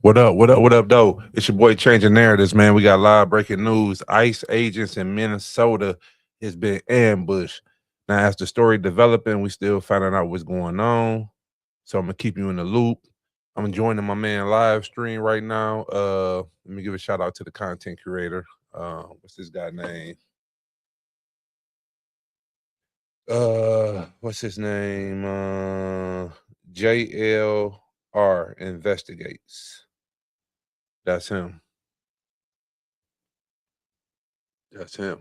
What up? What up? What up, though? It's your boy Changing Narratives, man. We got live breaking news. ICE agents in Minnesota has been ambushed. Now, as the story developing, we still finding out what's going on. So I'm gonna keep you in the loop. I'm joining my man live stream right now. Let me give a shout out to the content curator. What's this guy name? What's his name? JLR Investigates. That's him. That's him.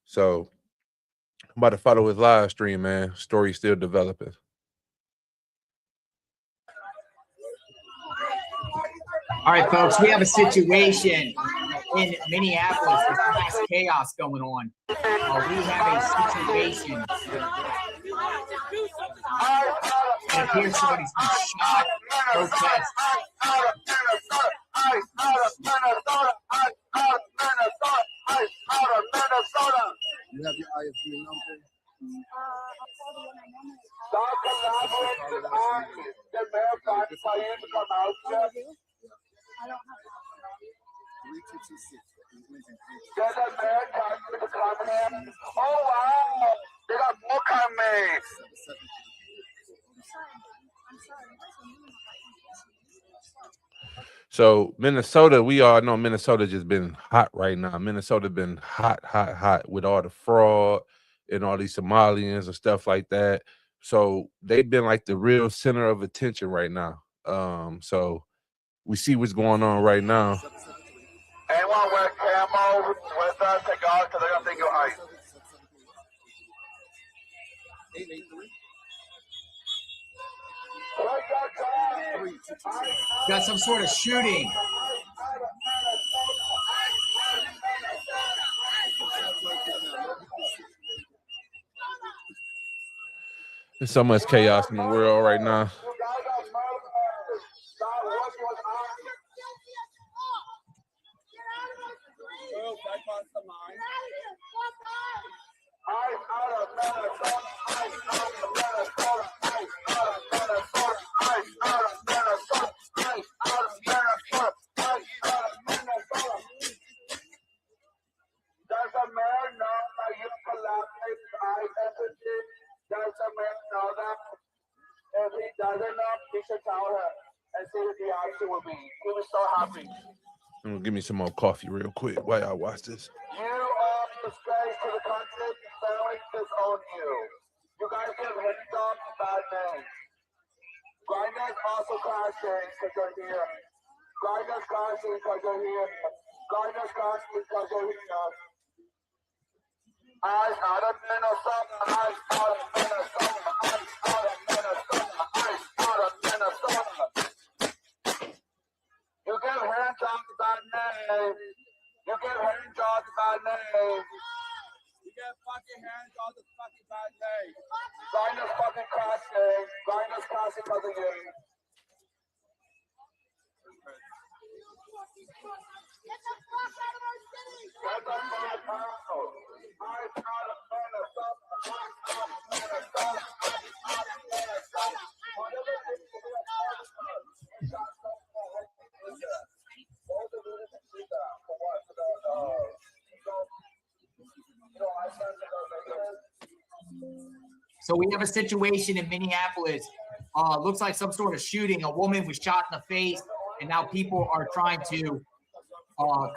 So I'm about to follow his live stream, man. Story still developing. All right, folks, we have a situation in Minneapolis. There's mass chaos going on. We have a situation. It appears somebody's been shot. Protest. You have your ISB number. Oh wow! They got more coming. So Minnesota, we all know Minnesota just been hot right now. Minnesota been hot, hot, hot with all the fraud and all these Somalians and stuff like that. So they've been like the real center of attention right now. So we see what's going on right now. Anyone wear camo with us, take off because they're gonna think you're ICE. Got some sort of shooting. There's so much chaos in the world right now. Does the man know that? If he doesn't know, he should tell her and see what the reaction will be. He was so happy. I'm gonna give me some more coffee real quick while y'all watch this. You are a disgrace to the country. Family disown you. You guys give him job a bad name. Grinders also crashing because you're here. Grinders crashing because you're here. Grinders crashing because you're here. Eyes out of Minnesota, eyes out of Minnesota, eyes out of Minnesota, eyes out of Minnesota. You give hand jobs a bad name. You give hand jobs a bad name. You give fucking hand jobs a fucking bad name. Grinders fucking crashing. Grinders crashing because of you. Get the fuck out of our city! Get the fuck out! Eyes out of Minnesota! Eyes out of Minnesota! Eyes out of Minnesota! Whatever it is to be a part of it, it's not so bad. Both of you can see that for what? For the, I said So we have a situation in Minneapolis. Looks like some sort of shooting. A woman was shot in the face, and now people are trying to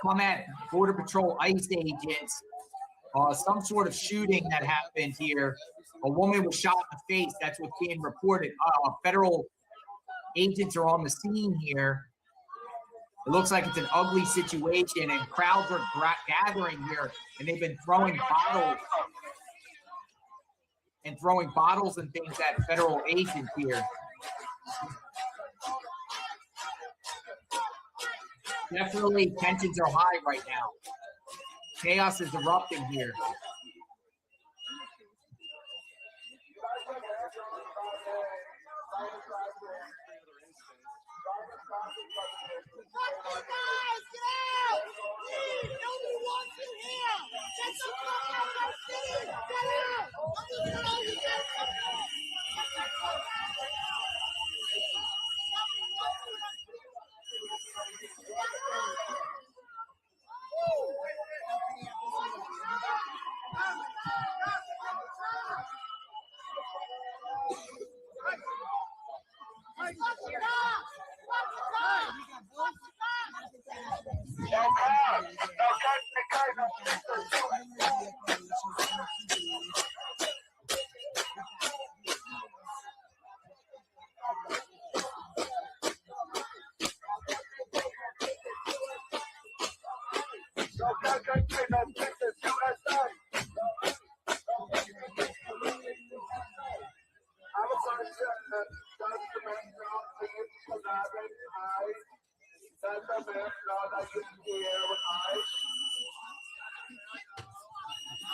come at Border Patrol ICE agents. Some sort of shooting that happened here. A woman was shot in the face. That's what's being reported. Federal agents are on the scene here. It looks like it's an ugly situation, and crowds are gathering here, and they've been throwing bottles and things at federal agents here. Definitely tensions are high right now. Chaos is erupting here.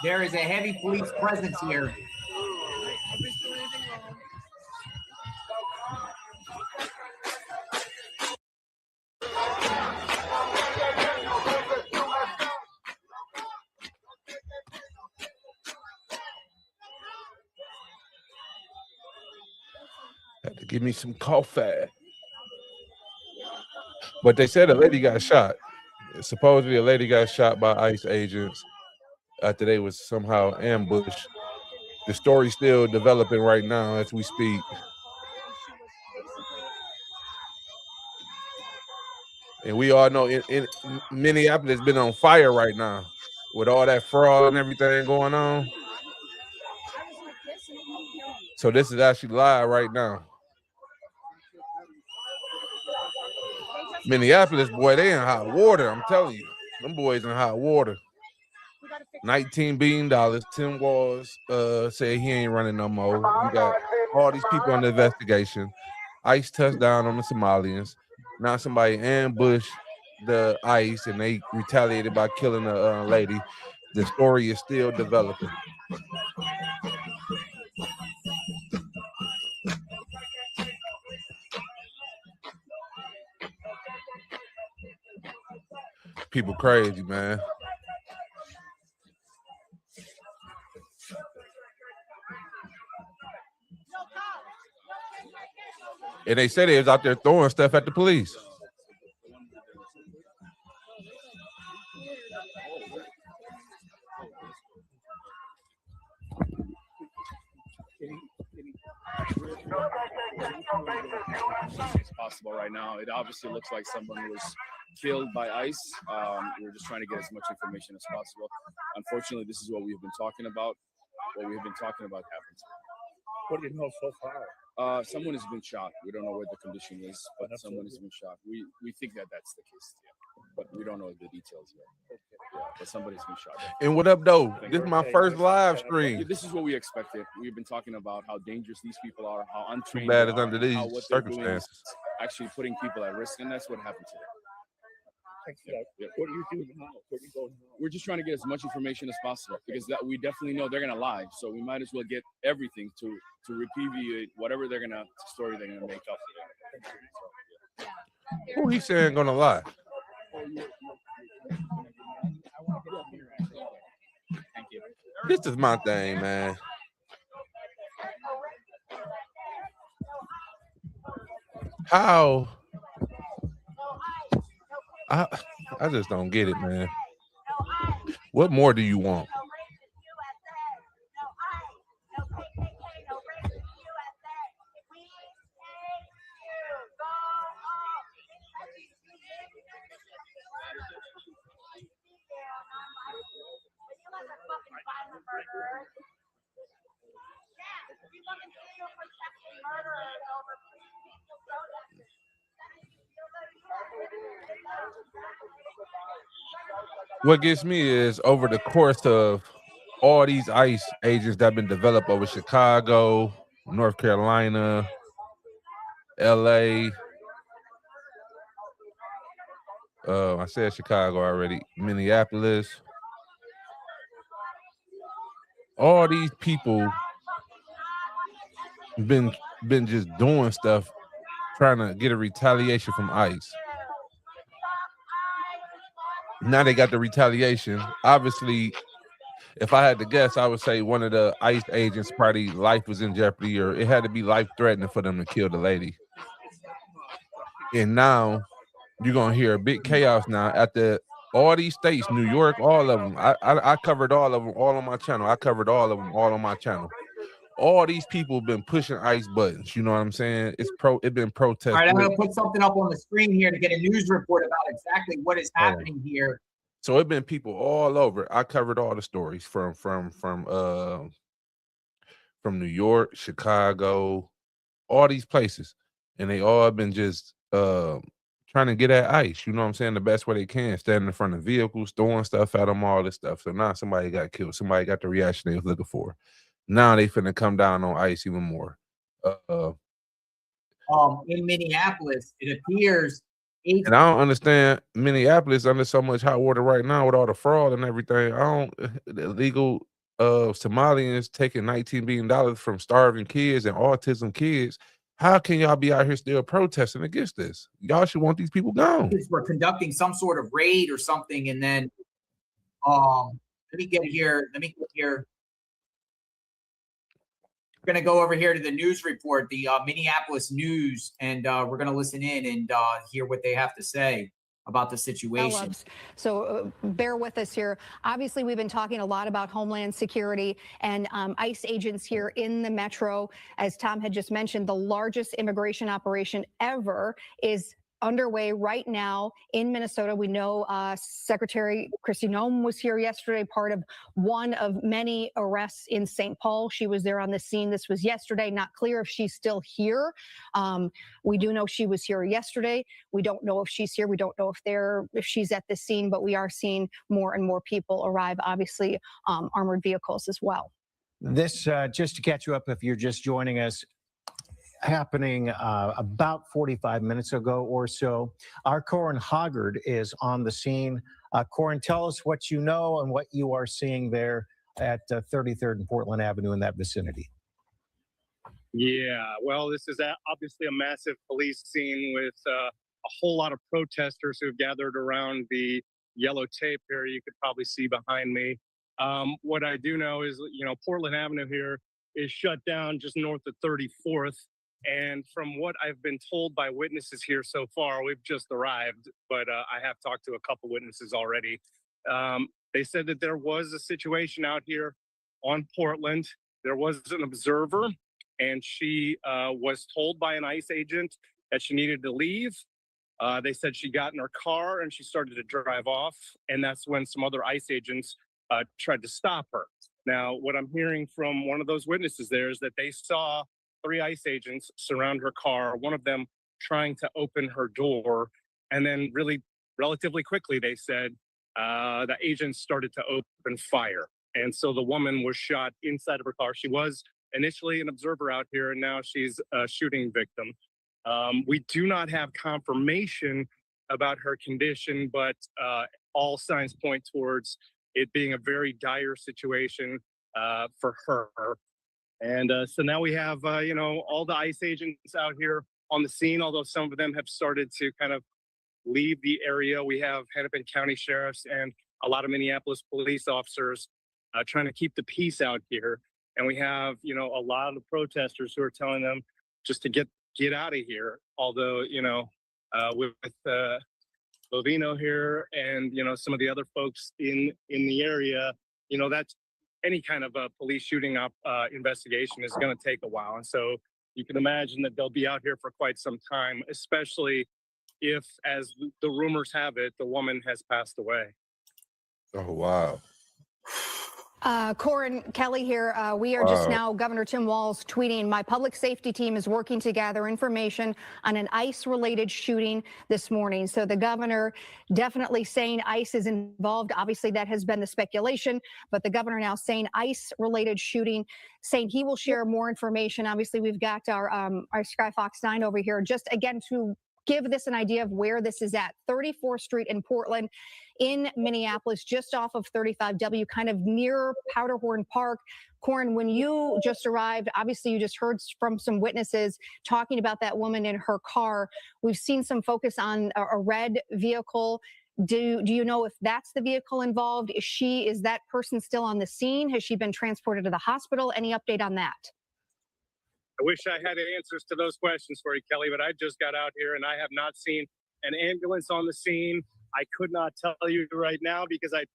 There is a heavy police presence here. Had to give me some coffee. But they said a lady got shot. Supposedly a lady got shot by ICE agents after they was somehow ambushed. The story's still developing right now as we speak. And we all know in Minneapolis been on fire right now with all that fraud and everything going on. So this is actually live right now. Minneapolis, boy, they in hot water. I'm telling you, them boys in hot water. $19 billion. Tim Walz said he ain't running no more. We got all these people on the investigation. ICE touched down on the Somalians. Now somebody ambushed the ICE and they retaliated by killing a lady. The story is still developing. People crazy, man. And they said they was out there throwing stuff at the police. It's possible right now. It obviously looks like someone was killed by ICE. We're just trying to get as much information as possible. Unfortunately, this is what we've been talking about. What we've been talking about happened. What do you know so far? Someone has been shot. We don't know what the condition is, but someone has been shot. We think that that's the case, but we don't know the details yet. Yeah, but somebody's been shot. And what up, though? This is my first live stream. This is what we expected. We've been talking about how dangerous these people are, how untrained Too bad they it's are, under these how what they're doing is circumstances. actually putting people at risk, and that's what happened today. What do you do now? Where do you go now? We're just trying to get as much information as possible because that we definitely know they're gonna lie. So we might as well get everything to repudiate whatever story they're gonna make up. Who he saying gonna lie? Thank you. This is my thing, man. How? I just don't get it, man. What more do you want? What gets me is over the course of all these ICE agents that have been developed over Chicago, North Carolina, LA. I said Chicago already, Minneapolis. All these people been just doing stuff, trying to get a retaliation from ICE. Now they got the retaliation. Obviously, if I had to guess, I would say one of the ICE agents' probably life was in jeopardy, or it had to be life-threatening for them to kill the lady. And now you're gonna hear a big chaos now at all these states, New York, all of them. I covered all of them, all on my channel. I covered all of them, all on my channel. all these people have been pushing ICE buttons. You know what I'm saying? It's been All protested. right, I'm going to put something up on the screen here to get a news report about exactly what is happening here. So it's been people all over. I covered all the stories from New York, Chicago, all these places, and they all have been just trying to get at ICE. You know what I'm saying? The best way they can, standing in front of vehicles, throwing stuff at them, all this stuff. So now somebody got killed. Somebody got the reaction they was looking for. Now they finna come down on ICE even more. In Minneapolis, it appears. And I don't understand Minneapolis under so much hot water right now with all the fraud and everything. The illegal Somalians taking $19 billion from starving kids and autism kids. How can y'all be out here still protesting against this? Y'all should want these people gone. We're conducting some sort of raid or something, and then let me get here. We're going to go over here to the news report, the Minneapolis News, and we're going to listen in and hear what they have to say about the situation. So bear with us here. Obviously, we've been talking a lot about Homeland Security and ICE agents here in the metro. As Tom had just mentioned, the largest immigration operation ever is underway right now in Minnesota. We know Secretary Kristi Noem was here yesterday, part of one of many arrests in St. Paul. She was there on the scene. This was yesterday. Not clear if she's still here. We do know she was here yesterday. We don't know if she's here. We don't know if she's at the scene, but we are seeing more and more people arrive, obviously armored vehicles as well. This, just to catch you up if you're just joining us, happening about 45 minutes ago or so. Our Corin Hoggard is on the scene. Corin, tell us what you know and what you are seeing there at 33rd and Portland Avenue in that vicinity. Yeah, well, this is obviously a massive police scene with a whole lot of protesters who have gathered around the yellow tape here. You could probably see behind me. What I do know is, Portland Avenue here is shut down just north of 34th. And from what I've been told by witnesses here so far, we've just arrived, but I have talked to a couple witnesses already. They said that there was a situation out here on Portland. There was an observer, and she was told by an ICE agent that she needed to leave. They said she got in her car and she started to drive off, and that's when some other ICE agents tried to stop her. Now, what I'm hearing from one of those witnesses there is that they saw 3 ICE agents surround her car, one of them trying to open her door. And then relatively quickly, they said the agents started to open fire. And so the woman was shot inside of her car. She was initially an observer out here, and now she's a shooting victim. We do not have confirmation about her condition, but all signs point towards it being a very dire situation for her. And so now we have, all the ICE agents out here on the scene, although some of them have started to kind of leave the area. We have Hennepin County sheriffs and a lot of Minneapolis police officers trying to keep the peace out here. And we have, a lot of protesters who are telling them just to get out of here. Although, with Bovino here and, some of the other folks in the area, that's any kind of a police shooting investigation is going to take a while. And so you can imagine that they'll be out here for quite some time, especially if, as the rumors have it, the woman has passed away. Oh, wow. Corin, Kelly here. We are just now, Governor Tim Walz tweeting, my public safety team is working to gather information on an ICE-related shooting this morning. So the governor definitely saying ICE is involved. Obviously, that has been the speculation, but the governor now saying ICE-related shooting, saying he will share more information. Obviously, we've got our Sky Fox 9 over here, just again to give this an idea of where this is at. 34th Street in Portland, in Minneapolis, just off of 35W, kind of near Powderhorn Park. Corin, when you just arrived, obviously you just heard from some witnesses talking about that woman in her car. We've seen some focus on a red vehicle. Do you know if that's the vehicle involved? Is that person still on the scene? Has she been transported to the hospital? Any update on that? I wish I had answers to those questions for you, Kelly, but I just got out here and I have not seen an ambulance on the scene. I could not tell you right now because I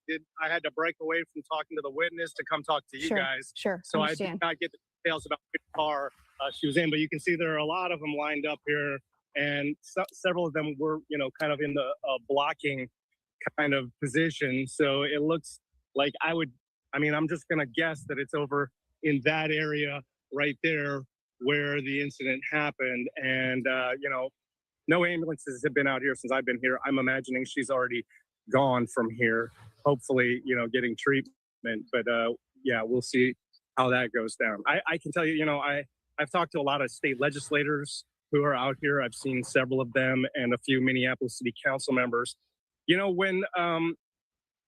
had to break away from talking to the witness to come talk to you guys. Sure. So I did not get the details about which car she was in, but you can see there are a lot of them lined up here, and several of them were, kind of in the blocking kind of position. So it looks like I'm just going to guess that it's over in that area right there where the incident happened. And, no ambulances have been out here since I've been here. I'm imagining she's already gone from here, hopefully, getting treatment. But yeah, we'll see how that goes down. I can tell you, I've talked to a lot of state legislators who are out here. I've seen several of them and a few Minneapolis City Council members. When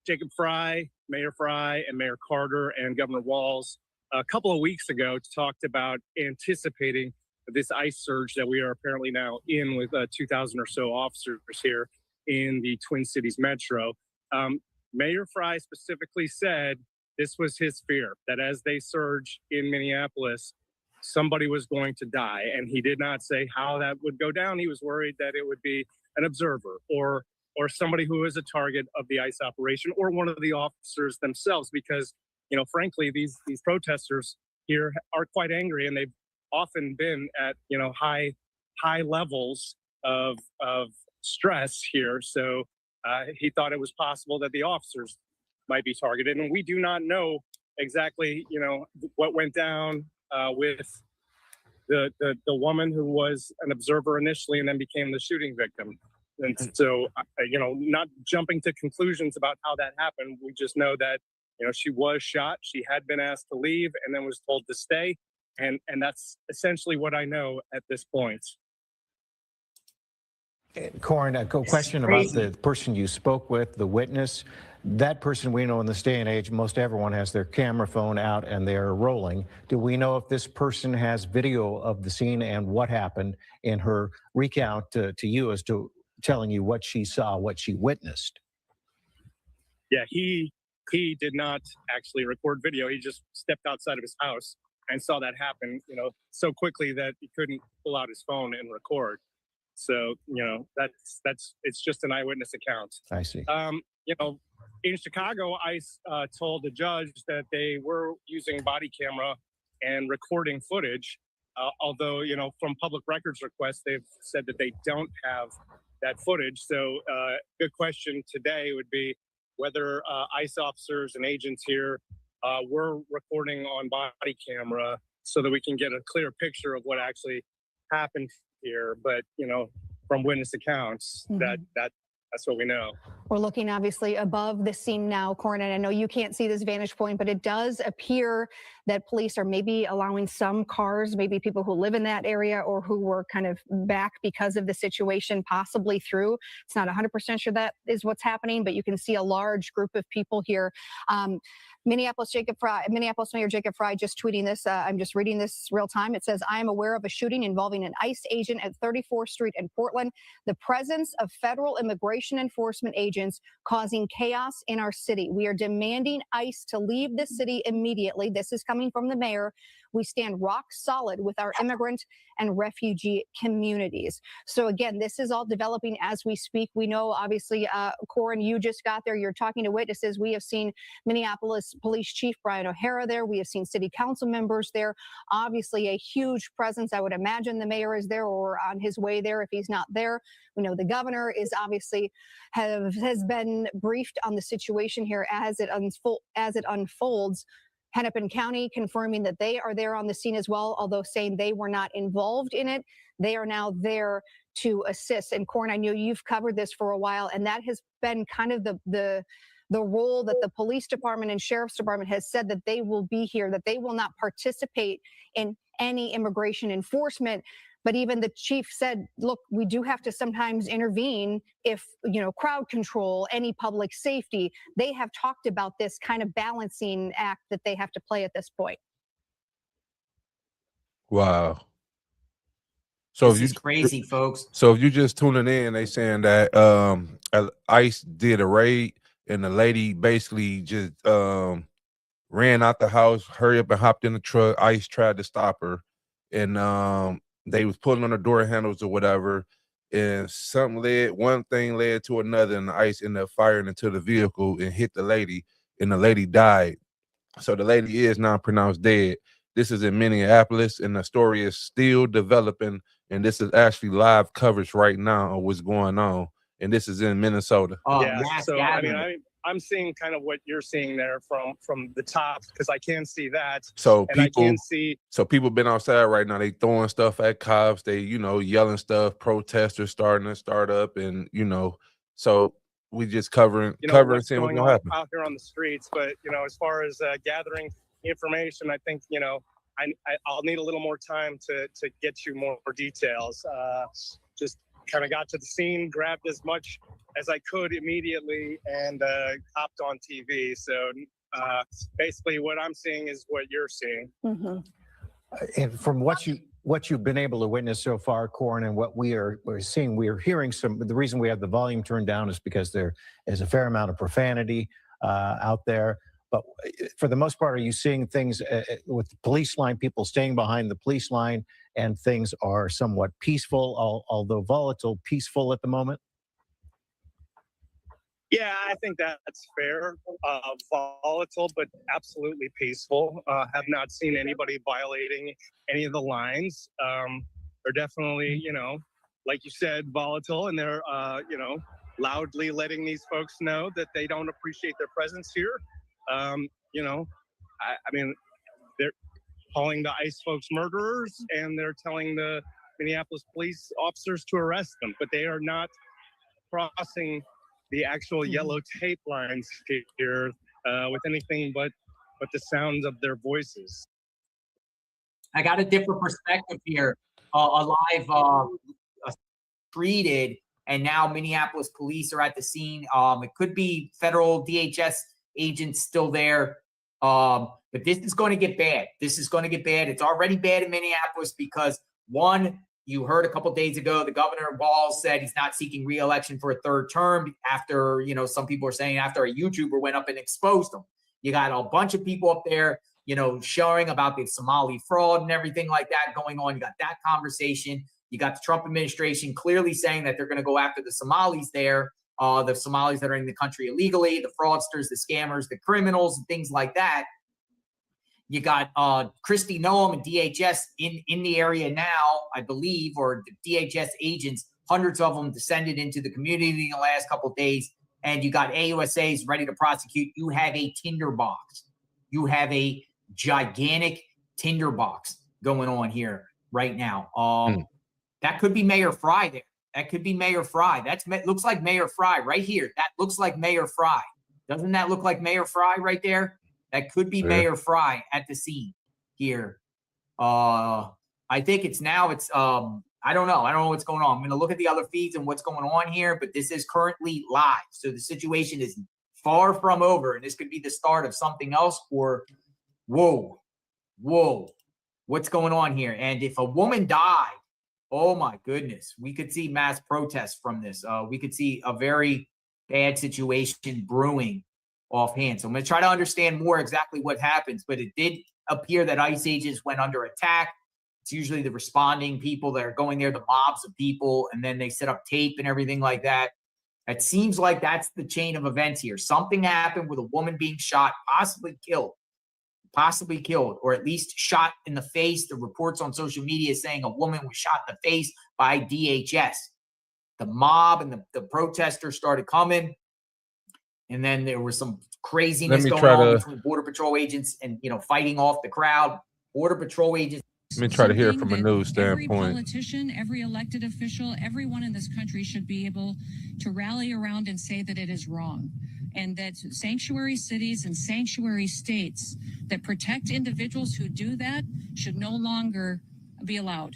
Jacob Fry, Mayor Fry, and Mayor Carter and Governor Walz a couple of weeks ago talked about anticipating this ICE surge that we are apparently now in with 2,000 or so officers here in the Twin Cities Metro. Mayor Fry specifically said this was his fear, that as they surge in Minneapolis, somebody was going to die. And he did not say how that would go down. He was worried that it would be an observer or somebody who is a target of the ICE operation or one of the officers themselves, because, frankly, these protesters here are quite angry, and they've often been at, high levels of stress here. So he thought it was possible that the officers might be targeted. And we do not know exactly, what went down with the woman who was an observer initially and then became the shooting victim. And so, not jumping to conclusions about how that happened, we just know that, she was shot. She had been asked to leave and then was told to stay. And that's essentially what I know at this point. Corin, a question about the person you spoke with, the witness. That person, we know in this day and age, most everyone has their camera phone out and they're rolling. Do we know if this person has video of the scene and what happened in her recount to you as to telling you what she saw, what she witnessed? Yeah, he did not actually record video. He just stepped outside of his house and saw that happen, so quickly that he couldn't pull out his phone and record. So, it's just an eyewitness account. I see. In Chicago, ICE told the judge that they were using body camera and recording footage. Although, from public records requests, they've said that they don't have that footage. So good question today would be whether ICE officers and agents here were recording on body camera so that we can get a clear picture of what actually happened here. But, from witness accounts, that's what we know. We're looking obviously above the scene now, Corin, and I know you can't see this vantage point, but it does appear that police are maybe allowing some cars, maybe people who live in that area or who were kind of back because of the situation, possibly through. It's not 100% sure that is what's happening, but you can see a large group of people here. Minneapolis Mayor Jacob Fry just tweeting this. I'm just reading this real time. It says, I am aware of a shooting involving an ICE agent at 34th Street in Portland. The presence of federal immigration enforcement agents causing chaos in our city. We are demanding ICE to leave the city immediately. This is coming from the mayor. We stand rock solid with our immigrant and refugee communities. So again, this is all developing as we speak. We know, obviously, Corin, you just got there. You're talking to witnesses. We have seen Minneapolis Police Chief Brian O'Hara there. We have seen city council members there. Obviously, a huge presence. I would imagine the mayor is there or on his way there if he's not there. We know the governor is obviously has been briefed on the situation here as it unfolds. Hennepin County confirming that they are there on the scene as well, although saying they were not involved in it. They are now there to assist. And Corin, I know you've covered this for a while, and that has been kind of the role that the police department and sheriff's department has said that they will be here, that they will not participate in any immigration enforcement. But even the chief said, look, we do have to sometimes intervene if, crowd control, any public safety. They have talked about this kind of balancing act that they have to play at this point. Wow. So This is crazy, folks. So if you just tuning in, they saying that ICE did a raid and the lady basically just ran out the house, hurry up and hopped in the truck. ICE tried to stop her, and they was pulling on the door handles or whatever, and one thing led to another, and the ICE ended up firing into the vehicle and hit the lady, and the lady died. So the lady is now pronounced dead. This is in Minneapolis, and the story is still developing. And this is actually live coverage right now of what's going on. And this is in Minnesota. Yeah. mass So I mean, gathering. I'm seeing kind of what you're seeing there from the top, because I can see that. So And I people, can see people been outside right now. They throwing stuff at cops. They, yelling stuff. Protesters starting to start up, and so we just covering, what's seeing what's going gonna on happen. out here on the streets. But as far as gathering information, I think I'll need a little more time to get you more details. Just kind of got to the scene, grabbed as much as I could immediately, and hopped on TV. So basically, what I'm seeing is what you're seeing. And from what you've been able to witness so far, Corin, and what we're seeing, we're hearing some. The reason we have the volume turned down is because there is a fair amount of profanity out there. But for the most part, are you seeing things with the police line, people staying behind the police line, and things are somewhat peaceful, although volatile, peaceful at the moment? Yeah, I think that's fair. Volatile, but absolutely peaceful. Have not seen anybody violating any of the lines. They're definitely, like you said, volatile, and they're, loudly letting these folks know that they don't appreciate their presence here. I mean, they're calling the ICE folks murderers, and they're telling the Minneapolis police officers to arrest them, but they are not crossing the actual yellow tape lines here with anything but the sounds of their voices. I got a different perspective here. Alive treated, and now Minneapolis police are at the scene. It could be federal DHS agents still there. But this is going to get bad. This is going to get bad. It's already bad in Minneapolis because, one, you heard a couple days ago, the governor Walz said he's not seeking re-election for a third term after, some people are saying after a YouTuber went up and exposed him. You got a bunch of people up there, showing about the Somali fraud and everything like that going on. You got that conversation. You got the Trump administration clearly saying that they're going to go after the Somalis there, the Somalis that are in the country illegally, the fraudsters, the scammers, the criminals, and things like that. You got Kristi Noem and DHS in the area now, I believe, or the DHS agents, hundreds of them descended into the community in the last couple of days. And you got AUSAs ready to prosecute. You have a tinderbox. You have a gigantic tinderbox going on here right now. That could be Mayor Fry there. That could be Mayor Fry. Looks like Mayor Fry right here. That looks like Mayor Fry. Doesn't that look like Mayor Fry right there? That could be Mayor Fry at the scene here. I think it's I don't know. I don't know what's going on. I'm going to look at the other feeds and what's going on here, but this is currently live. So the situation is far from over, and this could be the start of something else, or whoa, what's going on here? And if a woman died, oh my goodness, we could see mass protests from this. We could see a very bad situation brewing offhand. So I'm going to try to understand more exactly what happens, but it did appear that ICE agents went under attack. It's usually the responding people that are going there, the mobs of people, and then they set up tape and everything like that. It seems like that's the chain of events here. Something happened with a woman being shot, possibly killed, or at least shot in the face. The reports on social media saying a woman was shot in the face by DHS. The mob and the protesters started coming. And then there was some craziness going on between Border Patrol agents and, fighting off the crowd. Border Patrol agents. Let me try to hear it from a news standpoint. Every politician, every elected official, everyone in this country should be able to rally around and say that it is wrong. And that sanctuary cities and sanctuary states that protect individuals who do that should no longer be allowed.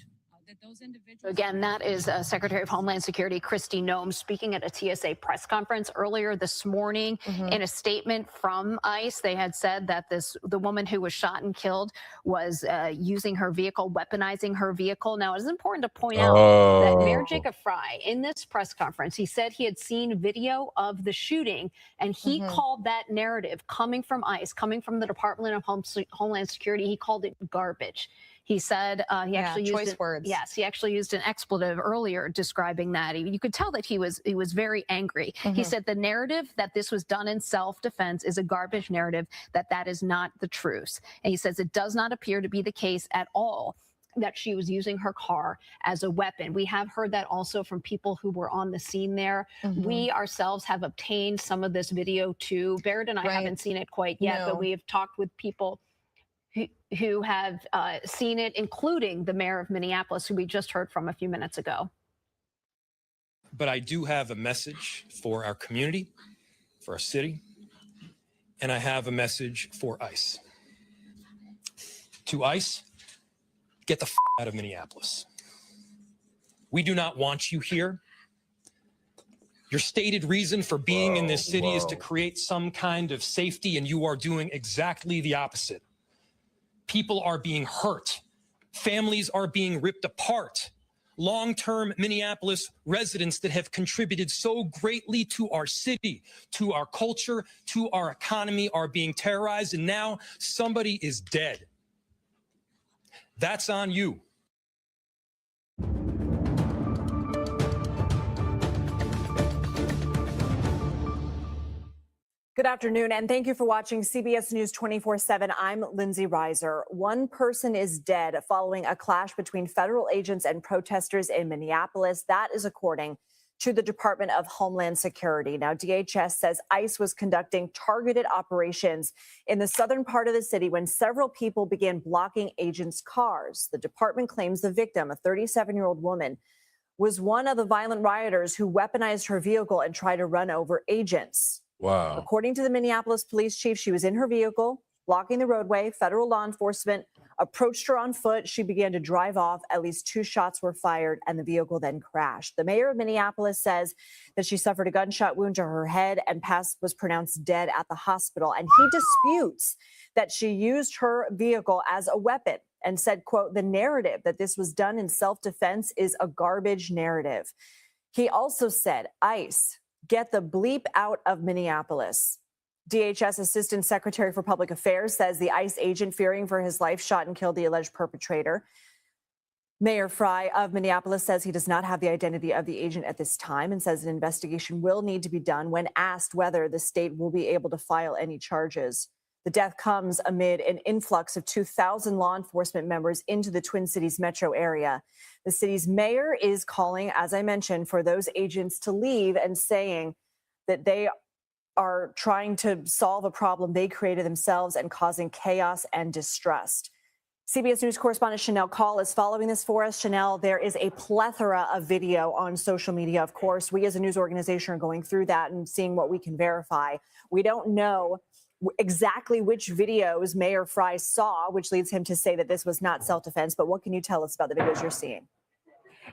Again, that is Secretary of Homeland Security Kristi Noem speaking at a TSA press conference earlier this morning. In a statement from ICE, they had said that the woman who was shot and killed was using her vehicle, weaponizing her vehicle. Now, it is important to point out that Mayor Jacob Fry, in this press conference, he said he had seen video of the shooting, and he called that narrative coming from ICE, coming from the Department of Homeland Security, he called it garbage. He said he actually used choice words. Yes, he actually used an expletive earlier describing that. You could tell that he was very angry. He said the narrative that this was done in self-defense is a garbage narrative, that is not the truth. And he says it does not appear to be the case at all that she was using her car as a weapon. We have heard that also from people who were on the scene there. We ourselves have obtained some of this video too. Barrett and I haven't seen it quite yet, but we have talked with people who have seen it, including the mayor of Minneapolis, who we just heard from a few minutes ago. But I do have a message for our community, for our city, and I have a message for ICE. To ICE, get the out of Minneapolis. We do not want you here. Your stated reason for being in this city is to create some kind of safety, and you are doing exactly the opposite. People are being hurt. Families are being ripped apart. Long-term Minneapolis residents that have contributed so greatly to our city, to our culture, to our economy are being terrorized, and now somebody is dead. That's on you. Good afternoon, and thank you for watching CBS News 24/7. I'm Lindsay Reiser. One person is dead following a clash between federal agents and protesters in Minneapolis. That is according to the Department of Homeland Security. Now, DHS says ICE was conducting targeted operations in the southern part of the city when several people began blocking agents' cars. The department claims the victim, a 37-year-old woman, was one of the violent rioters who weaponized her vehicle and tried to run over agents. Wow. According to the Minneapolis police chief, she was in her vehicle, blocking the roadway. Federal law enforcement approached her on foot. She began to drive off. At least 2 shots were fired, and the vehicle then crashed. The mayor of Minneapolis says that she suffered a gunshot wound to her head and was pronounced dead at the hospital. And he disputes that she used her vehicle as a weapon and said, quote, the narrative that this was done in self-defense is a garbage narrative. He also said, ICE, get the bleep out of Minneapolis. DHS Assistant Secretary for Public Affairs says the ICE agent, fearing for his life, shot and killed the alleged perpetrator. Mayor Fry of Minneapolis says he does not have the identity of the agent at this time and says an investigation will need to be done when asked whether the state will be able to file any charges. The death comes amid an influx of 2,000 law enforcement members into the Twin Cities metro area. The city's mayor is calling, as I mentioned, for those agents to leave and saying that they are trying to solve a problem they created themselves and causing chaos and distrust. CBS News correspondent Chanel Call is following this for us. Chanel, there is a plethora of video on social media, of course. We as a news organization are going through that and seeing what we can verify. We don't know exactly which videos Mayor Fry saw, which leads him to say that this was not self-defense. But what can you tell us about the videos you're seeing?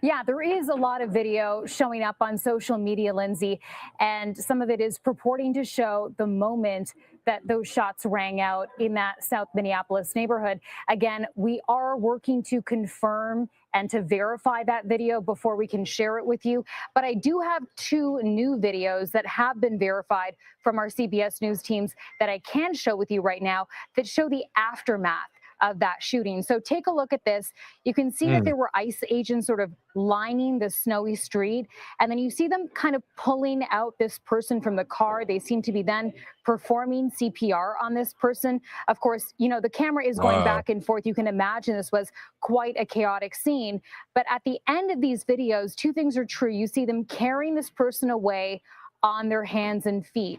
Yeah, there is a lot of video showing up on social media, Lindsay, and some of it is purporting to show the moment that those shots rang out in that South Minneapolis neighborhood. Again, we are working to confirm and to verify that video before we can share it with you. But I do have 2 new videos that have been verified from our CBS News teams that I can show with you right now that show the aftermath of that shooting. So take a look at this. You can see that there were ICE agents sort of lining the snowy street, and then you see them kind of pulling out this person from the car. They seem to be then performing CPR on this person. Of course, you know, the camera is going back and forth. You can imagine this was quite a chaotic scene. But at the end of these videos, 2 things are true. You see them carrying this person away on their hands and feet.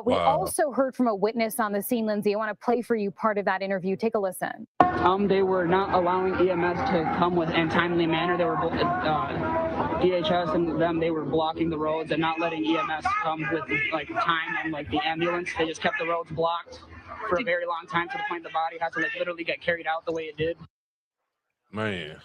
We also heard from a witness on the scene, Lindsay. I want to play for you part of that interview. Take a listen. They were not allowing EMS to come with in timely manner. They were DHS and them. They were blocking the roads and not letting EMS come with like time and like the ambulance. They just kept the roads blocked for a very long time to the point the body had to like literally get carried out the way it did. Man.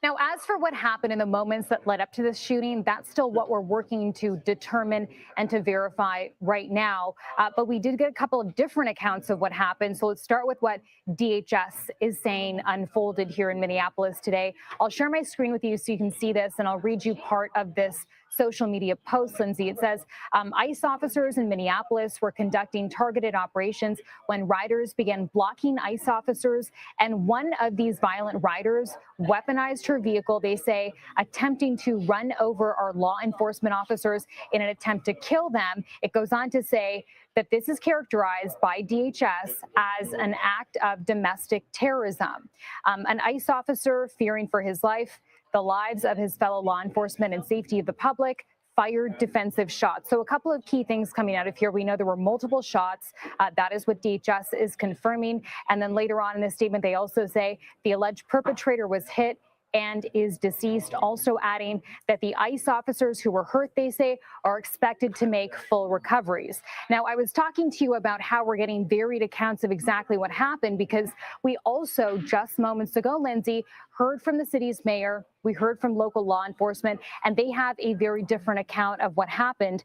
Now, as for what happened in the moments that led up to this shooting, that's still what we're working to determine and to verify right now. But we did get a couple of different accounts of what happened. So let's start with what DHS is saying unfolded here in Minneapolis today. I'll share my screen with you so you can see this, and I'll read you part of this social media posts, Lindsay. It says ICE officers in Minneapolis were conducting targeted operations when riders began blocking ICE officers, and one of these violent riders weaponized her vehicle, they say, attempting to run over our law enforcement officers in an attempt to kill them. It goes on to say that this is characterized by DHS as an act of domestic terrorism. An ICE officer, fearing for his life, the lives of his fellow law enforcement and safety of the public, fired defensive shots. So a couple of key things coming out of here. We know there were multiple shots. That is what DHS is confirming. And then later on in the statement, they also say the alleged perpetrator was hit and is deceased, also adding that the ICE officers who were hurt, they say, are expected to make full recoveries. Now, I was talking to you about how we're getting varied accounts of exactly what happened, because we also just moments ago, Lindsay, heard from the city's mayor. We heard from local law enforcement, and they have a very different account of what happened.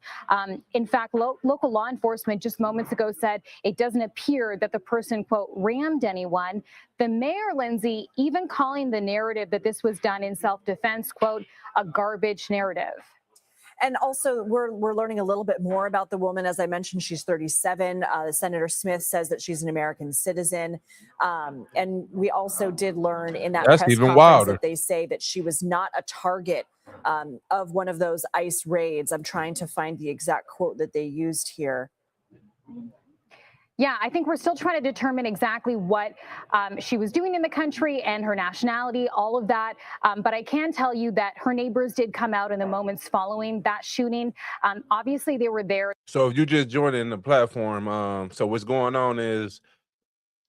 In fact, local law enforcement just moments ago said it doesn't appear that the person, quote, rammed anyone. The mayor, Lindsay, even calling the narrative that this was done in self-defense, quote, a garbage narrative. And also, we're learning a little bit more about the woman. As I mentioned, she's 37. Senator Smith says that she's an American citizen. And we also did learn in that That's press even conference wilder. that they say that she was not a target of one of those ICE raids. I'm trying to find the exact quote that they used here. Yeah, I think we're still trying to determine exactly what she was doing in the country and her nationality, all of that. But I can tell you that her neighbors did come out in the moments following that shooting. Obviously, they were there. So if you just joined in the platform, so what's going on is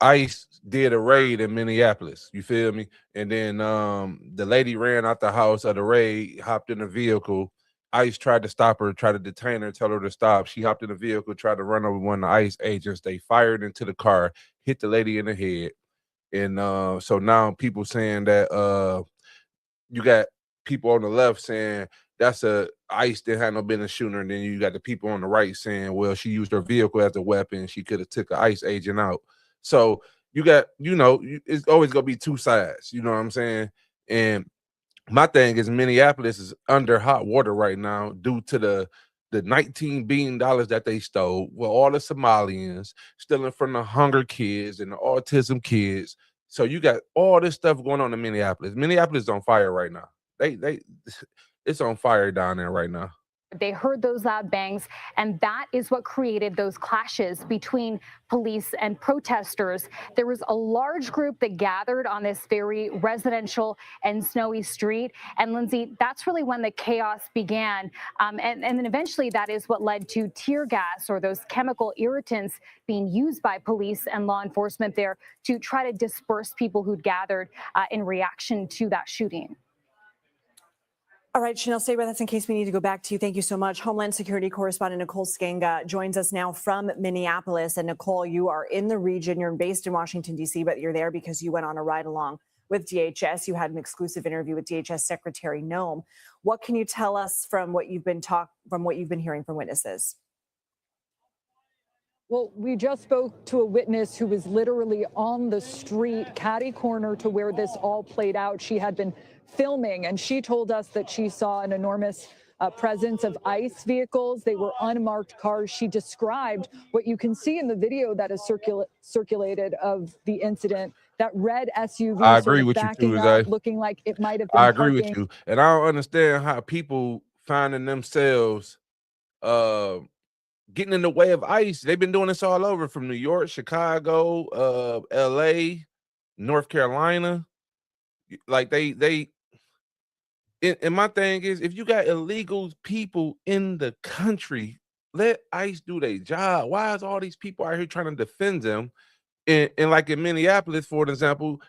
ICE did a raid in Minneapolis. You feel me? And then the lady ran out the house of the raid, hopped in a vehicle. ICE tried to stop her, tried to detain her, tell her to stop. She hopped in the vehicle, tried to run over one of the ICE agents. They fired into the car, hit the lady in the head. And so now people saying that you got people on the left saying that's a ICE didn't have no business shooting her, and then you got the people on the right saying, well, she used her vehicle as a weapon. She could have took an ICE agent out. So you got, it's always gonna be two sides. You know what I'm saying? And my thing is Minneapolis is under hot water right now due to the $19 billion that they stole with all the Somalians stealing from the hunger kids and the autism kids. So you got all this stuff going on in Minneapolis. Minneapolis is on fire right now. It's on fire down there right now. They heard those loud bangs, and that is what created those clashes between police and protesters. There was a large group that gathered on this very residential and snowy street. And Lindsay, that's really when the chaos began. And then eventually that is what led to tear gas, or those chemical irritants, being used by police and law enforcement there to try to disperse people who'd gathered in reaction to that shooting. All right, Chanel, stay with us in case we need to go back to you. Thank you so much. Homeland Security correspondent Nicole Skanga joins us now from Minneapolis. And Nicole, you are in the region. You're based in Washington, D.C., but you're there because you went on a ride along with DHS. You had an exclusive interview with DHS Secretary Noem. What can you tell us from what you've been hearing from witnesses? Well, we just spoke to a witness who was literally on the street, catty corner to where this all played out. She had been filming, and she told us that she saw an enormous presence of ICE vehicles. They were unmarked cars. She described what you can see in the video that is circulated of the incident, that red SUV I agree with you backing too, up, Zay. looking like it might have been I agree parking. with you. And I don't understand how people finding themselves getting in the way of ICE. They've been doing this all over, from New York, Chicago, LA, North Carolina. Like and my thing is, if you got illegal people in the country, let ICE do their job. Why is all these people out here trying to defend them? And like in Minneapolis, for example,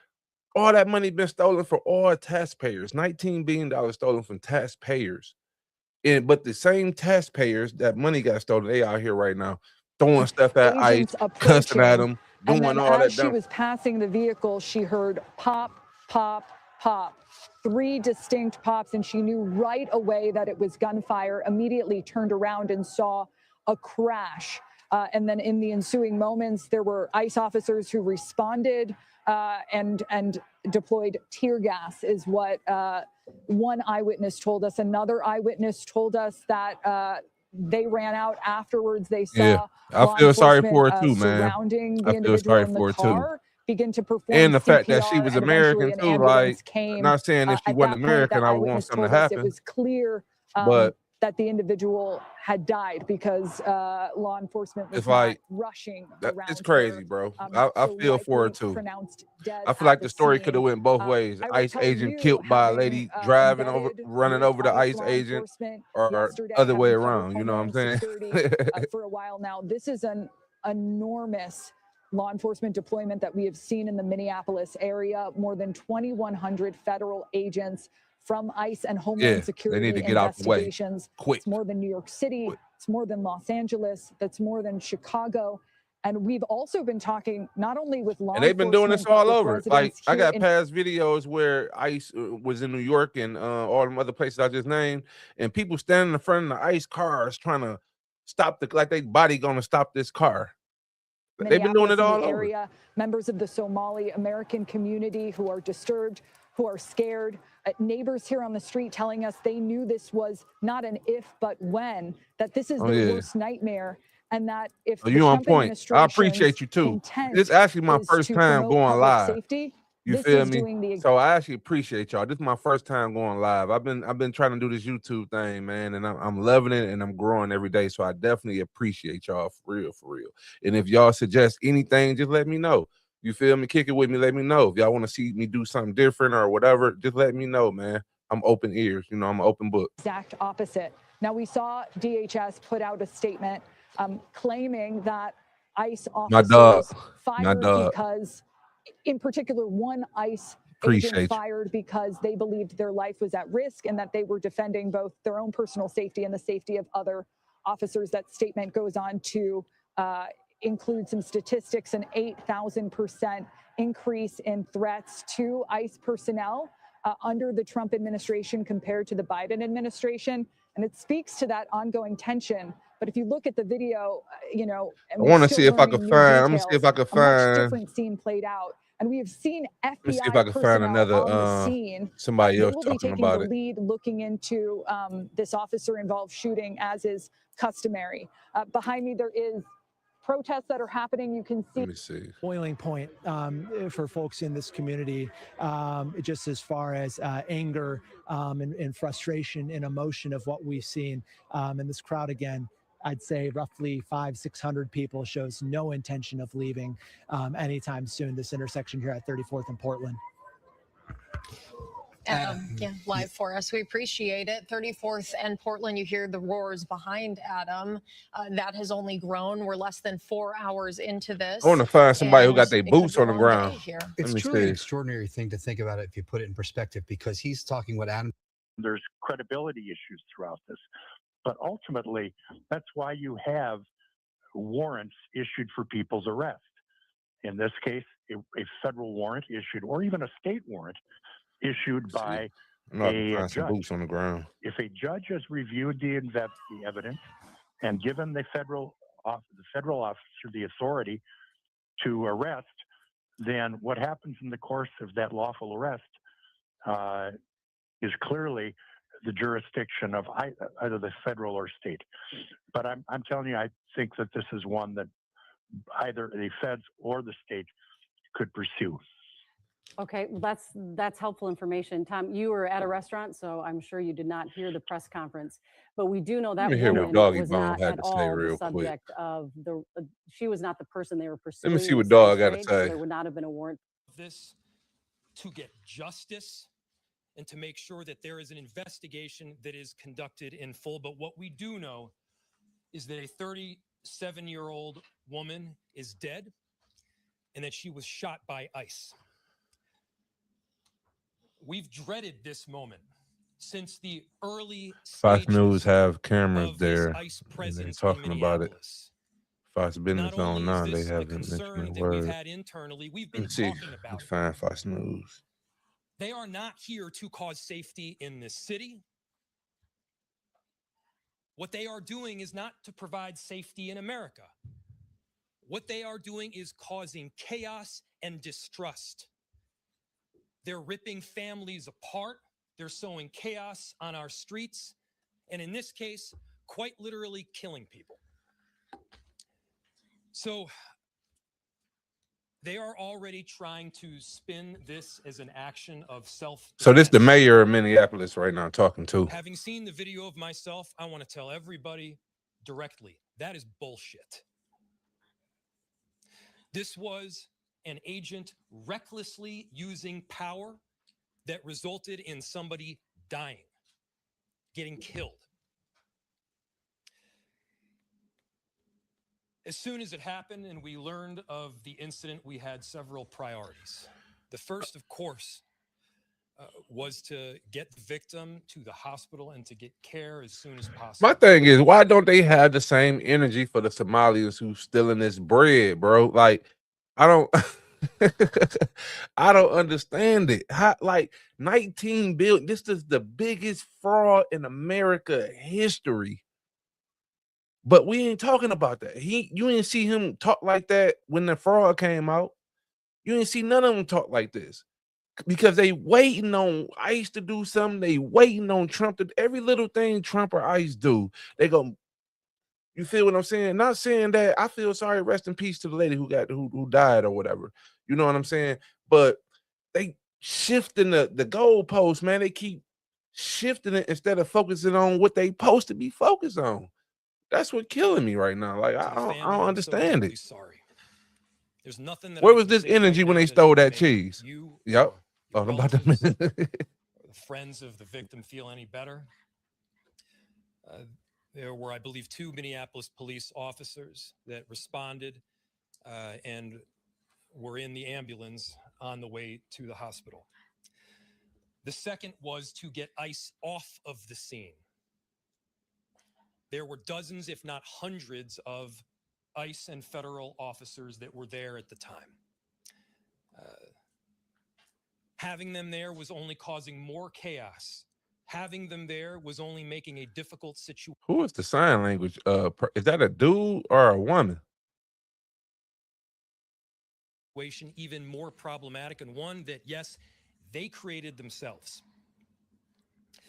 all that money been stolen for all taxpayers. $19 billion stolen from taxpayers. But the same taxpayers that money got stolen, they out here right now throwing stuff at ICE, cussing at them, doing and then all that. as she was passing the vehicle, she heard pop, pop, pop, 3 distinct pops, and she knew right away that it was gunfire, immediately turned around and saw a crash. And then in the ensuing moments, there were ICE officers who responded and deployed tear gas, is what one eyewitness told us. Another eyewitness told us that they ran out afterwards. They Yeah, saw I law feel sorry enforcement for her too, man. surrounding I the feel individual sorry in the for her too. car, begin to perform And the fact that she CPR, was and eventually American an too, ambulance like, came. not saying if she At wasn't that point, American, that I would want eyewitness something to told us it happen. was clear But that the individual had died because law enforcement was it's not like, rushing it's around crazy, her. bro. I So feel for her likely too. pronounced dead I feel at like the the story could scene. have went both ways. I will ICE tell agent you, killed by a having lady driving over, embedded running with over the ICE ICE law agent, enforcement or yesterday, other way having covered around. You know what I'm Homeland saying? Security for a while now. This is an enormous law enforcement deployment that we have seen in the Minneapolis area. More than 2,100 federal agents from ICE and Yeah, Homeland they Security need to get out the way investigations. quick. It's more than New York City. It's more than Los Angeles. That's more than Chicago. And we've also been talking not only with law And they've been doing this enforcement, all but with over. Like, residents I here got in past videos where ICE was in New York and all them other places I just named, and people standing in front of the ICE cars trying to stop like they body gonna stop this car. They've been doing Minneapolis it and all the over. area, members of the Somali American community who are disturbed, who are scared, neighbors here on the street telling us they knew this was not an if, but when, that this is Oh, their yeah. worst nightmare, and that if Oh, the you on Trump point. I administration's appreciate you too. intent It's actually my is first to time promote going public live. safety, You this feel is me? doing the So I actually appreciate y'all. This is my first time going live. I've been trying to do this YouTube thing, man, and I'm loving it and I'm growing every day. So I definitely appreciate y'all for real, for real. And if y'all suggest anything, just let me know. You feel me? Kick it with me. Let me know. If y'all want to see me do something different or whatever, just let me know, man. I'm open ears. You know, I'm an open book. exact opposite. Now, we saw DHS put out a statement claiming that ICE My dog. officers My fired dog. because, in particular, one ICE Appreciate agent you. fired because they believed their life was at risk and that they were defending both their own personal safety and the safety of other officers. That statement goes on to include some statistics, an 8,000% increase in threats to ICE personnel under the Trump administration compared to the Biden administration. And it speaks to that ongoing tension. But if you look at the video, you know, I want to see if I can find. I'm gonna see if I can a much find. different scene played out. And we have seen Let me see if I FBI can find personnel another on the scene. somebody They else will be talking taking the about it. lead, looking into this officer-involved shooting, as is customary. Behind me, there is protests that are happening. You can see. Let me see. Boiling point for folks in this community, just as far as anger and frustration and emotion of what we've seen. And this crowd, again, I'd say roughly 500-600 people, shows no intention of leaving anytime soon, this intersection here at 34th and Portland. Yeah, live for us. We appreciate it. 34th and Portland, you hear the roars behind Adam. That has only grown. We're less than 4 hours into this. I want to find somebody who got their and it could boots be a on the long ground. day here. It's Let me truly an see. extraordinary thing to think about it if you put it in perspective, because he's talking what Adam. There's credibility issues throughout this. But ultimately, that's why you have warrants issued for people's arrest. In this case, a federal warrant issued, or even a state warrant issued by I'm not gonna a find some judge. boots on the ground. If a judge has reviewed the evidence and given the federal officer the authority to arrest, then what happens in the course of that lawful arrest is clearly the jurisdiction of either the federal or state. But I'm telling you, I think that this is one that either the feds or the state could pursue. Okay, well, that's helpful information. Tom, you were at a restaurant, so I'm sure you did not hear the press conference. But we do know that Let me hear what woman Doggy was Bone not had at to say all the real quick. subject of the. She was not the person they were Let pursuing. me see in what the Dog sex got to trade, say. So there would not have been a warrant. This to get justice and to make sure that there is an investigation that is conducted in full. But what we do know is that a 37-year-old woman is dead and that she was shot by ICE. We've dreaded this moment since the early Fox News stages have cameras of this there, ICE and they're presence in talking about it. Minneapolis. Fox Business Not only on is now. They this a haven't mentioned concern a that we've word. had internally, we've Let been me see. talking about Let's it. find Fox News. They are not here to cause safety in this city. What they are doing is not to provide safety in America. What they are doing is causing chaos and distrust. They're ripping families apart. They're sowing chaos on our streets, and in this case, quite literally killing people. So they are already trying to spin this as an action of self-defense. So this the mayor of Minneapolis right now talking to. Having seen the video of myself, I want to tell everybody directly, that is bullshit. This was an agent recklessly using power that resulted in somebody dying, getting killed. As soon as it happened and we learned of the incident, we had several priorities. The first, of course, was to get the victim to the hospital and to get care as soon as possible. My thing is, why don't they have the same energy for the Somalians who's stealing this bread, bro? Like, I don't I don't understand it. How, like, 19 billion, this is the biggest fraud in America history. But we ain't talking about that. You ain't see him talk like that when the fraud came out. You ain't see none of them talk like this. Because they waiting on ICE to do something. They waiting on Trump to every little thing Trump or ICE do. They go, you feel what I'm saying? Not saying that I feel sorry, rest in peace to the lady who died or whatever. You know what I'm saying? But they shifting the goalposts, man. They keep shifting it instead of focusing on what they supposed to be focused on. That's what killing me right now. Like I don't understand it. Sorry. There's nothing that Where I was can this say energy right when now they that stole is gonna that make cheese? You Yep. or Oh, your I'm about to relatives or the friends of the victim feel any better. There were, I believe, 2 Minneapolis police officers that responded and were in the ambulance on the way to the hospital. The second was to get ICE off of the scene. There were dozens, if not hundreds, of ICE and federal officers that were there at the time. Having them there was only causing more chaos. Having them there was only making a difficult situation. Who is the sign language? Is that a dude or a woman? Even more problematic, and one that, yes, they created themselves.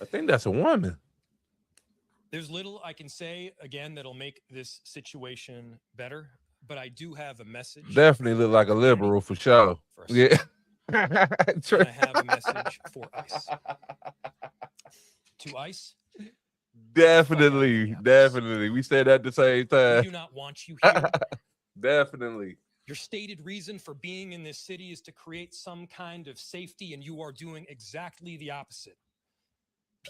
I think that's a woman. There's little I can say, again, that'll make this situation better, but I do have a message. Definitely look like a liberal for sure. Yeah. And I have a message for ICE. To ICE, Definitely. We said that at the same we time. do not want you here. Definitely. Your stated reason for being in this city is to create some kind of safety, and you are doing exactly the opposite.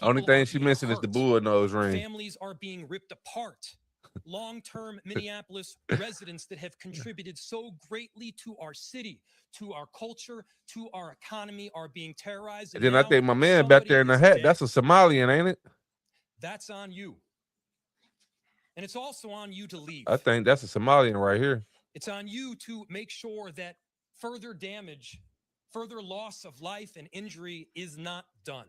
Only thing she mentioned is the bull nose ring. Families are being ripped apart. Long-term Minneapolis residents that have contributed so greatly to our city, to our culture, to our economy are being terrorized. And then I think my man back there in the hat, that's a Somalian, ain't it? That's on you. And it's also on you to leave. I think that's a Somalian right here. It's on you to make sure that further damage, further loss of life and injury is not done.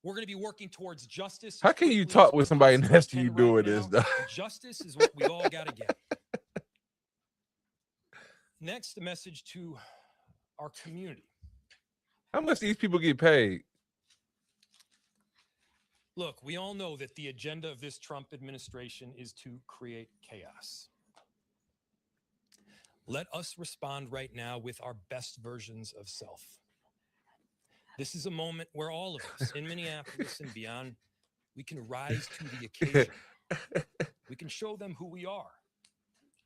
We're going to be working towards justice. How can you talk with somebody next to you doing this, though? Justice is what we all got to get. Next, a message to our community. How much these people get paid? Look, we all know that the agenda of this Trump administration is to create chaos. Let us respond right now with our best versions of self. This is a moment where all of us in Minneapolis and beyond, we can rise to the occasion. We can show them who we are.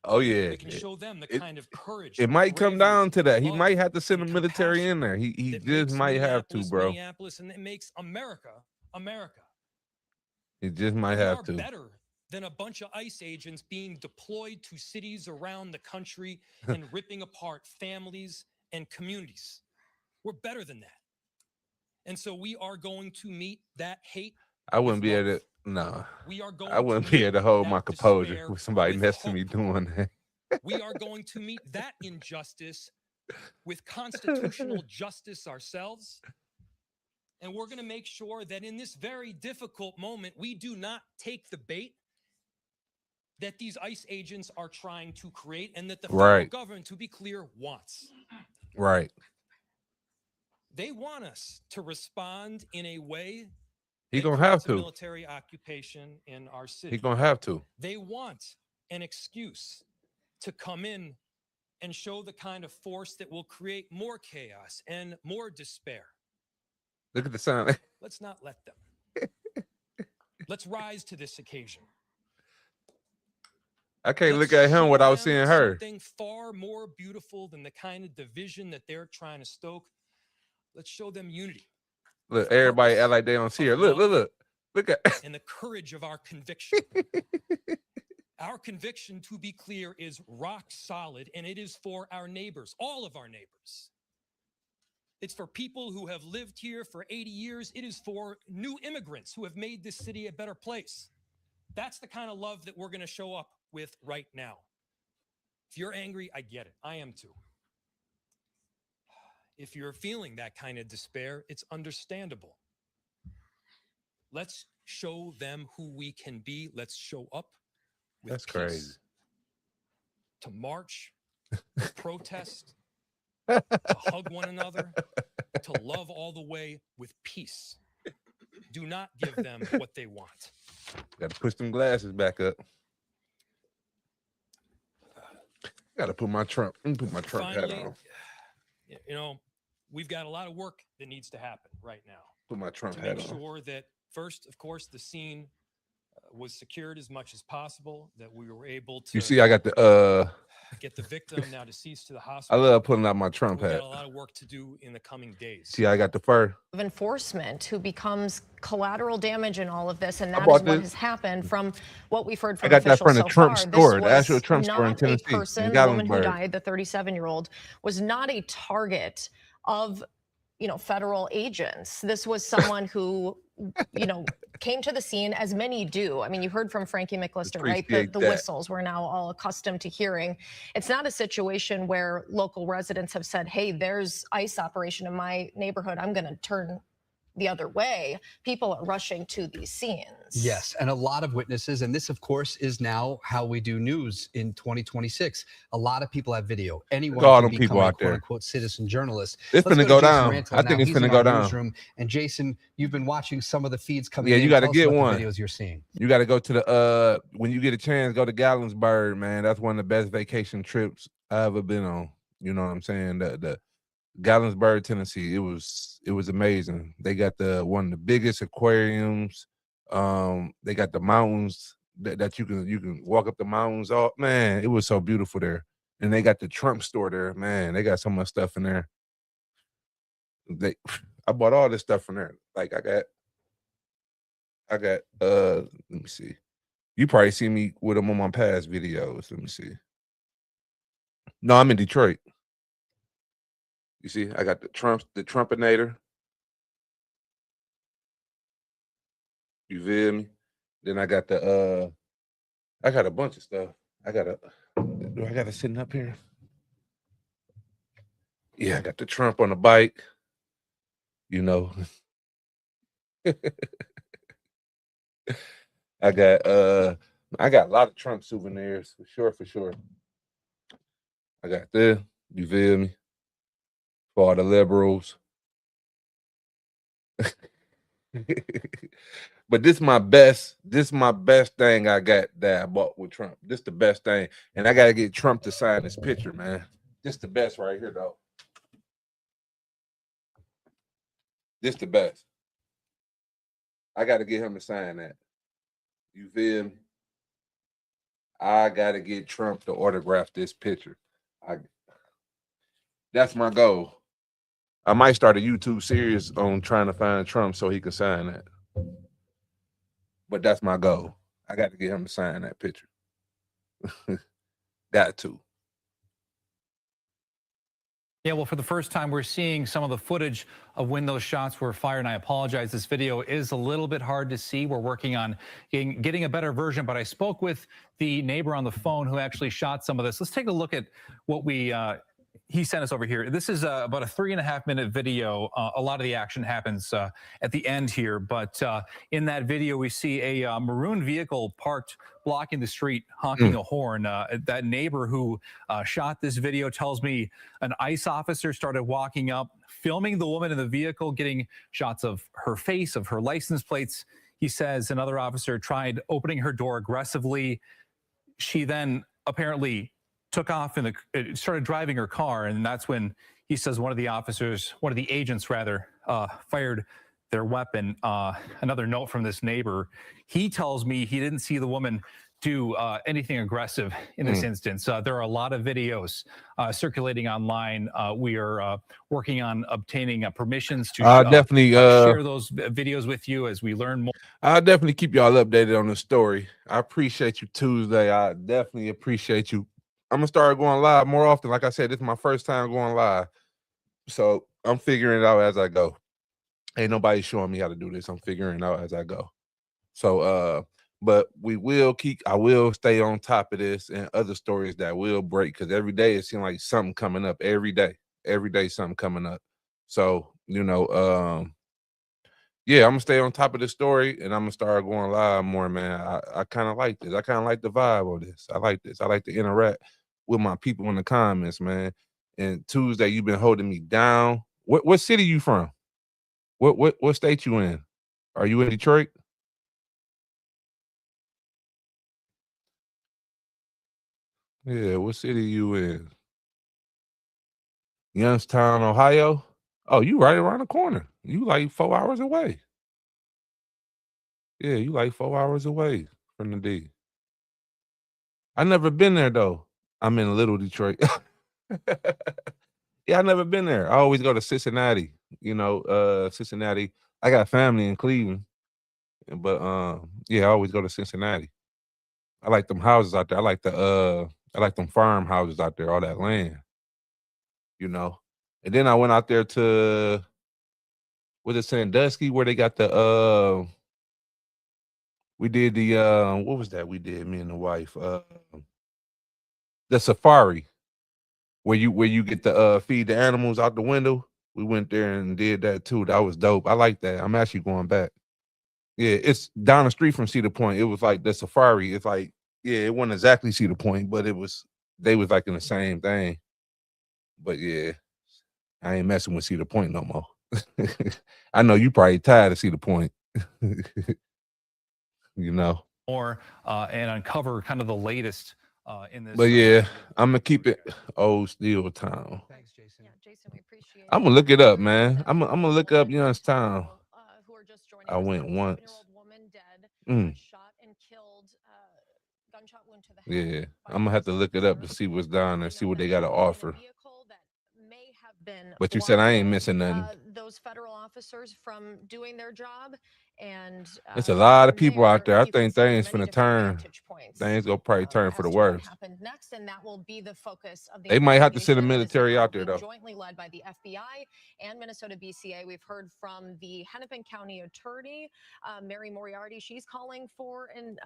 Oh, yeah. We can show them the kind of courage. It might come down to that. He might have to send the military in there. He just might have to, bro. Minneapolis, and it makes America, America. He just might have to. Better than a bunch of ICE agents being deployed to cities around the country and ripping apart families and communities. We're better than that. And so we are going to meet that hate. I wouldn't be able to. No, we are going I wouldn't be able to hold my composure with somebody next to me doing that. We are going to meet that injustice with constitutional justice ourselves. And we're going to make sure that in this very difficult moment, we do not take the bait that these ICE agents are trying to create and that the federal government, to be clear, wants. Right. They want us to respond in a way He that gonna have creates a to. military occupation in our city. He gonna have to. They want an excuse to come in and show the kind of force that will create more chaos and more despair. Look at the sign. Let's not let them. Let's rise to this occasion. I can't Let's look at him show without them seeing her. something far more beautiful than the kind of division that they're trying to stoke. Let's show them unity. Look, everybody act like they don't see her. Look at. And the courage of our conviction. Our conviction, to be clear, is rock solid, and it is for our neighbors, all of our neighbors. It's for people who have lived here for 80 years. It is for new immigrants who have made this city a better place. That's the kind of love that we're going to show up with right now. If you're angry, I get it. I am too. If you're feeling that kind of despair, it's understandable. Let's show them who we can be. Let's show up with That's peace. crazy. To march, to protest, to hug one another, to love all the way with peace. Do not give them what they want. Got to push them glasses back up. Got to put my Trump. Let me put my Trump hat Finally, on. you know, we've got a lot of work that needs to happen right now. Put my Trump To hat make on. sure that first, of course, the scene was secured as much as possible, that we were able to You see, I got the get the victim now deceased to the I hospital. love putting out my Trump We've hat. got a lot of work to do in the coming days. See, I got the fur. Of enforcement who becomes collateral damage in all of this, and that is bought what this. has happened from what we've heard I from got that officials from the so Trump far. store, This the actual was Trump store in not Tennessee, a in person, the woman who Gatlinburg. died, the 37-year-old, was not a target of, you know, federal agents. This was someone who, you know, came to the scene, as many do. I mean, you heard from Frankie McLister, right? Appreciate The that. whistles we're now all accustomed to hearing. It's not a situation where local residents have said, hey, there's ICE operation in my neighborhood, I'm going to turn the other way. People are rushing to these scenes. Yes, and a lot of witnesses, and this, of course, is now how we do news in 2026. A lot of people have video. Anyone all can them become people a out there. quote-unquote citizen journalist. It's Let's finna go go to Jason down. Rantola I think now. it's He's in finna our go down. newsroom. And Jason, you've been watching some of the feeds coming Yeah, in. you got to Tell us get about one. the videos you're seeing. You got to go to the when you get a chance, go to Gatlinburg, man. That's one of the best vacation trips I ever been on. You know what I'm saying? The Gatlinburg, Tennessee. It was amazing. They got one of the biggest aquariums. They got the mountains that you can walk up the mountains. Oh man, it was so beautiful there. And they got the Trump store there, man. They got so much stuff in there. I bought all this stuff from there. Like I got let me see. You probably see me with them on my past videos. Let me see. No, I'm in Detroit. You see, I got the Trumpinator. You feel me? Then I got I got a bunch of stuff. I got it sitting up here. Yeah, I got the Trump on the bike. You know. I got a lot of Trump souvenirs for sure. I got this, you feel me? For all the liberals. But this my best thing I got that I bought with Trump. This the best thing. And I gotta get Trump to sign this picture, man. This the best right here, though. This the best. I gotta get him to sign that. You feel me? I gotta get Trump to autograph this picture. That's my goal. I might start a YouTube series on trying to find Trump so he can sign that. But that's my goal. I got to get him to sign that picture. Got to. Yeah, well, for the first time, we're seeing some of the footage of when those shots were fired. And I apologize, this video is a little bit hard to see. We're working on getting a better version, but I spoke with the neighbor on the phone who actually shot some of this. Let's take a look at what we he sent us over here. This is about a 3.5-minute video. A lot of the action happens at the end here, but in that video, we see a maroon vehicle parked blocking the street, honking a horn. That neighbor who shot this video tells me an ICE officer started walking up, filming the woman in the vehicle, getting shots of her face, of her license plates. He says another officer tried opening her door aggressively. She then apparently took off and started driving her car, and that's when he says one of the agents rather, fired their weapon. Another note from this neighbor, he tells me he didn't see the woman do anything aggressive in this instance. There are a lot of videos circulating online. We are working on obtaining permissions to definitely share those videos with you as we learn more. I'll definitely keep y'all updated on the story. I appreciate you, Tuesday. I definitely appreciate you. I'm gonna start going live more often. Like I said, this is my first time going live, so I'm figuring it out as I go. Ain't nobody showing me how to do this. I'm figuring it out as I go. So, but I will stay on top of this and other stories that will break, because every day it seems like something coming up. Every day something coming up. So, yeah, I'm gonna stay on top of this story, and I'm gonna start going live more, man. I kind of like this. I kind of like the vibe of this. I like this. I like to interact with my people in the comments, man. And Tuesday, you've been holding me down. What city you from? What state you in? Are you in Detroit? Yeah, what city you in? Youngstown, Ohio? Oh, you right around the corner. You like 4 hours away. Yeah, you like 4 hours away from the D. I never been there though. I'm in Little Detroit. Yeah, I never been there. I always go to Cincinnati. Cincinnati. I got family in Cleveland, but yeah, I always go to Cincinnati. I like them houses out there. I like them farmhouses out there, all that land. And then I went out there to, was it Sandusky, where they got the we did the what was that we did, me and the wife? The safari, where you get to feed the animals out the window. We went there and did that too. That was dope. I like that. I'm actually going back. Yeah, it's down the street from Cedar Point. It was like the safari. It's like, yeah, it wasn't exactly Cedar Point, but they was like in the same thing. But yeah, I ain't messing with Cedar Point no more. I know you probably tired of Cedar Point. More and uncover kind of the latest in this. But yeah, I'm gonna keep it old Steel Town. Thanks, Jason. Yeah, Jason, we appreciate it. I'm gonna look it up, man. I'm gonna look up Youngstown. I went once. Shot and killed, gunshot wound to the head. Yeah, I'm gonna have to look it up to see what's down there, see what they got to offer. But you said I ain't missing nothing. Those federal officers from doing their job, and there's a lot of people out there. I think things finna turn. Things gonna probably turn for the worse. Next, and that will be the focus of the. They might have to send the military out there though. Jointly led by the FBI and Minnesota BCA. We've heard from the Hennepin County Attorney, Mary Moriarty. She's calling for an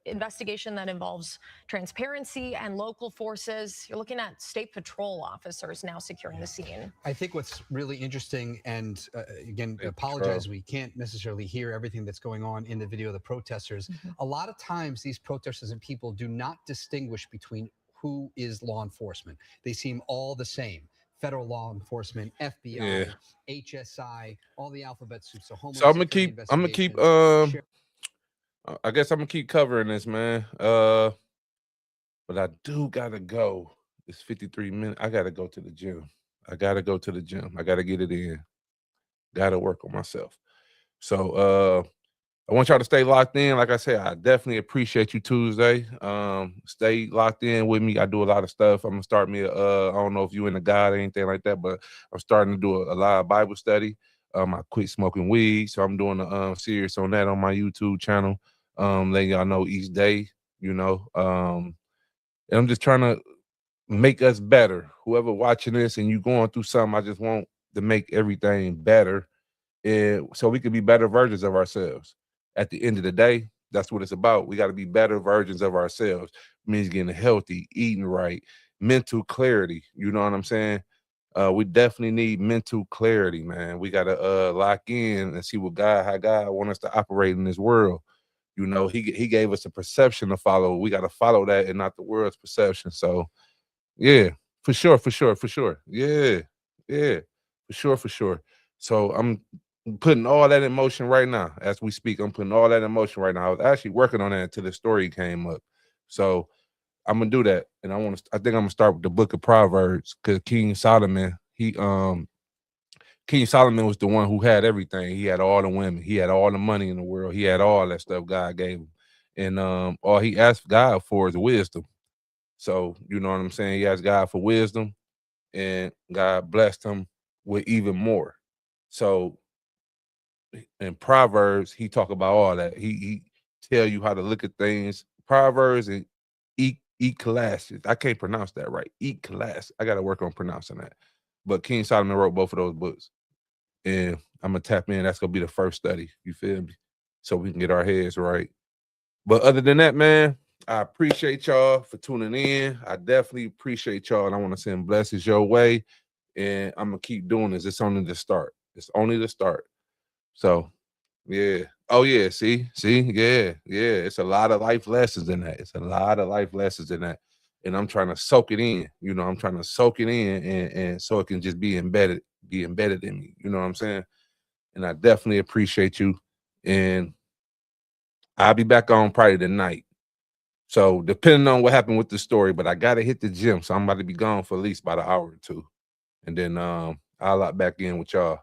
investigation that involves transparency and local forces. You're looking at state patrol officers now securing the scene. I think what's really interesting, and again, apologize, we can't necessarily hear everything that's going on in the video of the protesters. A lot of times these protesters and people do not distinguish between who is law enforcement. They seem all the same. Federal law enforcement, FBI, HSI, all the alphabet soup. So I'm gonna keep I guess I'm gonna keep covering this, man. But I do gotta go. It's 53 minutes. I gotta go to the gym. I gotta get it in. Gotta work on myself. So I want y'all to stay locked in. Like I said, I definitely appreciate you, Tuesday. Stay locked in with me. I do a lot of stuff. I'm gonna start me I don't know if you into God or anything like that, but I'm starting to do a live Bible study. I quit smoking weed, so I'm doing a series on that on my YouTube channel. Letting y'all know each day, and I'm just trying to make us better. Whoever watching this and you going through something, I just want to make everything better, and so we can be better versions of ourselves. At the end of the day, that's what it's about. We got to be better versions of ourselves. It means getting healthy, eating right, mental clarity. You know what I'm saying? We definitely need mental clarity, man. We gotta lock in and see how God wants us to operate in this world. You know, he gave us a perception to follow. We gotta follow that and not the world's perception. So yeah, for sure. Yeah, yeah, for sure. So I'm putting all that in motion right now as we speak. I'm putting all that in motion right now. I was actually working on that until the story came up. So I'm gonna do that, and I think I'm gonna start with the Book of Proverbs, because King Solomon was the one who had everything. He had all the women, he had all the money in the world, he had all that stuff God gave him, and all he asked God for is wisdom. So you know what I'm saying? He asked God for wisdom, and God blessed him with even more. So in Proverbs, he talk about all that. He tell you how to look at things. Proverbs and Ecclesiastes. I can't pronounce that right. Ecclesiastes. I got to work on pronouncing that. But King Solomon wrote both of those books, and I'm gonna tap in. That's gonna be the first study. You feel me? So we can get our heads right. But other than that, man, I appreciate y'all for tuning in. I definitely appreciate y'all, and I want to send blessings your way. And I'm gonna keep doing this. It's only the start. It's only the start. So, yeah. Oh yeah. See. Yeah. It's a lot of life lessons in that. And I'm trying to soak it in. You know, I'm trying to soak it in, and so it can just be embedded in me. You know what I'm saying? And I definitely appreciate you. And I'll be back on probably tonight. So depending on what happened with the story, but I gotta hit the gym, so I'm about to be gone for at least about an hour or two, and then I'll lock back in with y'all.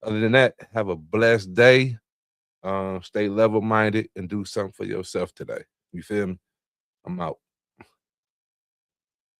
Other than that, have a blessed day. Stay level-minded and do something for yourself today. You feel me? I'm out.